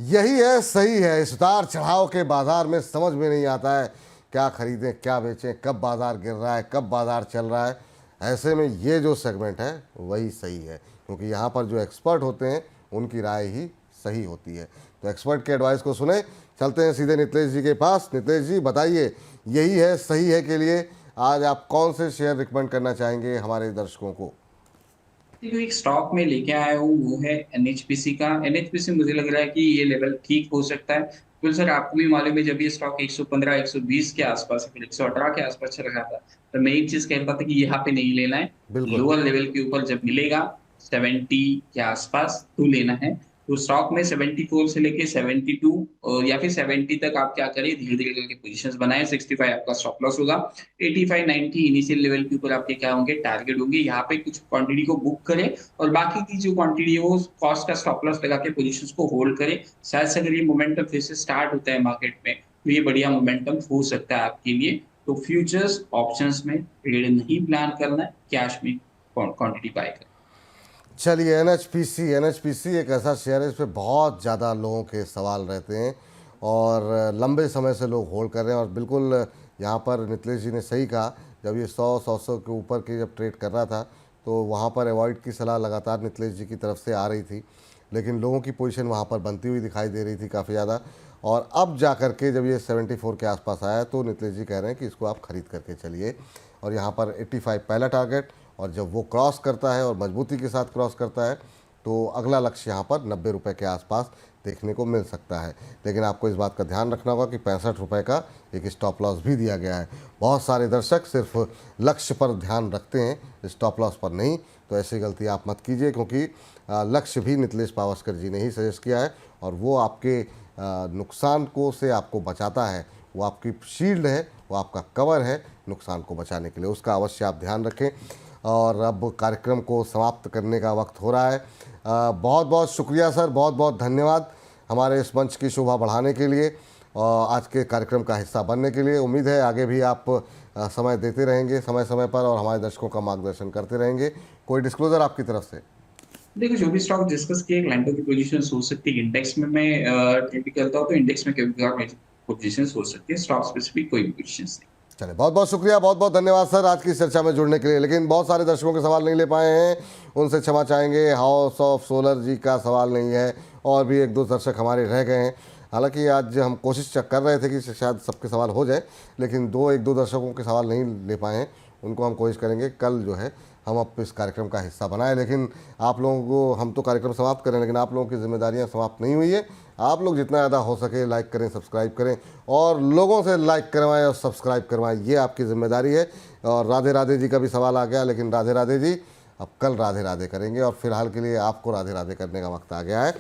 यही है, सही है। इस उतार चढ़ाव के बाजार में समझ में नहीं आता है क्या खरीदें क्या बेचें, कब बाजार गिर रहा है कब बाजार चल रहा है। ऐसे में ये जो सेगमेंट है वही सही है, क्योंकि यहाँ पर जो एक्सपर्ट होते हैं उनकी राय ही सही होती है। तो एक्सपर्ट के एडवाइस को सुने, चलते हैं सीधे नितेश जी के पास। नितेश जी बताइए, यही है सही है के लिए आज आप कौन से शेयर रिकमेंड करना चाहेंगे हमारे दर्शकों को? जो एक स्टॉक में लेके आया हूँ वो है एनएचपीसी का। एनएचपीसी मुझे लग रहा है कि ये लेवल ठीक हो सकता है। तो सर आपको भी मालूम है जब ये स्टॉक 115 120 के आसपास फिर 118 के आसपास चला रहा था, तो मैं एक चीज कहता था कि यहाँ पे नहीं लेना है। बिल्कुल। लोअर लेवल के ऊपर जब मिलेगा 70 के आसपास तो लेना है। तो स्टॉक में 74 से लेके 72 या फिर 70 तक आप क्या करें, धीरे धीरे करके पोजीशंस बनाए। 65 आपका स्टॉप लॉस होगा। 85 90 इनिशियल लेवल के ऊपर आपके क्या होंगे, टारगेट होंगे। यहाँ पे कुछ क्वांटिटी को बुक करें और बाकी की जो क्वांटिटी है वो कॉस्ट का स्टॉप लॉस लगा के पोजीशंस को होल्ड करें। शायद से अगर ये मोमेंटम फिर से स्टार्ट होता है मार्केट में तो ये बढ़िया मोमेंटम हो सकता है आपके लिए। तो फ्यूचर्स ऑप्शंस में ट्रेड नहीं प्लान करना है, कैश में क्वांटिटी बाय करना। चलिए, एनएचपीसी एक ऐसा शेयर है, इस पर बहुत ज़्यादा लोगों के सवाल रहते हैं और लंबे समय से लोग होल्ड कर रहे हैं। और बिल्कुल यहाँ पर नितलेश जी ने सही कहा, जब ये 100 के ऊपर के जब ट्रेड कर रहा था तो वहाँ पर अवॉइड की सलाह लगातार नितलेश जी की तरफ से आ रही थी, लेकिन लोगों की पोजीशन वहाँ पर बनती हुई दिखाई दे रही थी काफ़ी ज़्यादा। और अब जा कर के जब ये 74 के आसपास आया तो नितलेश जी कह रहे हैं कि इसको आप ख़रीद करके चलिए। और यहाँ पर 85 पहला टारगेट, और जब वो क्रॉस करता है और मजबूती के साथ क्रॉस करता है तो अगला लक्ष्य यहाँ पर 90 रुपये के आसपास देखने को मिल सकता है। लेकिन आपको इस बात का ध्यान रखना होगा कि 65 रुपये का एक स्टॉप लॉस भी दिया गया है। बहुत सारे दर्शक सिर्फ लक्ष्य पर ध्यान रखते हैं, स्टॉप लॉस पर नहीं। तो ऐसी गलती आप मत कीजिए, क्योंकि लक्ष्य भी नितलेश पावस्कर जी ने ही सजेस्ट किया है और वो आपके नुकसान को से आपको बचाता है। वो आपकी शील्ड है, वो आपका कवर है नुकसान को बचाने के लिए। उसका अवश्य आप ध्यान रखें। और अब कार्यक्रम को समाप्त करने का वक्त हो रहा है। बहुत बहुत शुक्रिया सर, बहुत बहुत धन्यवाद हमारे इस मंच की शोभा बढ़ाने के लिए और आज के कार्यक्रम का हिस्सा बनने के लिए। उम्मीद है आगे भी आप समय देते रहेंगे समय समय पर और हमारे दर्शकों का मार्गदर्शन करते रहेंगे। कोई डिस्क्लोजर आपकी तरफ से? देखो, जो भी स्टॉक डिस्कस किए क्लाइंटों की पोजीशन हो सकती है। इंडेक्स में मैं ट्रेड करता हूँ तो इंडेक्स में कभी पोजीशन हो सकती है, स्टॉक स्पेसिफिक कोई भी पोजीशन नहीं। चलिए, बहुत बहुत शुक्रिया, बहुत बहुत धन्यवाद सर आज की इस चर्चा में जुड़ने के लिए। लेकिन बहुत सारे दर्शकों के सवाल नहीं ले पाए हैं, उनसे क्षमा चाहेंगे। हाउस ऑफ सोलर जी का सवाल नहीं है और भी एक दो दर्शक हमारे रह गए हैं। हालांकि आज हम कोशिश कर रहे थे कि शायद सबके सवाल हो जाए, लेकिन एक दो दर्शकों के सवाल नहीं ले पाए हैं। उनको हम कोशिश करेंगे कल जो है हम अब इस कार्यक्रम का हिस्सा बनाएं। लेकिन आप लोगों को, हम तो कार्यक्रम समाप्त करें लेकिन आप लोगों की जिम्मेदारियां समाप्त नहीं हुई है। आप लोग जितना ज़्यादा हो सके लाइक करें, सब्सक्राइब करें और लोगों से लाइक करवाएं और सब्सक्राइब करवाएं, ये आपकी जिम्मेदारी है। और राधे राधे जी का भी सवाल आ गया, लेकिन राधे राधे जी अब कल राधे राधे करेंगे और फिलहाल के लिए आपको राधे राधे करने का वक्त आ गया है।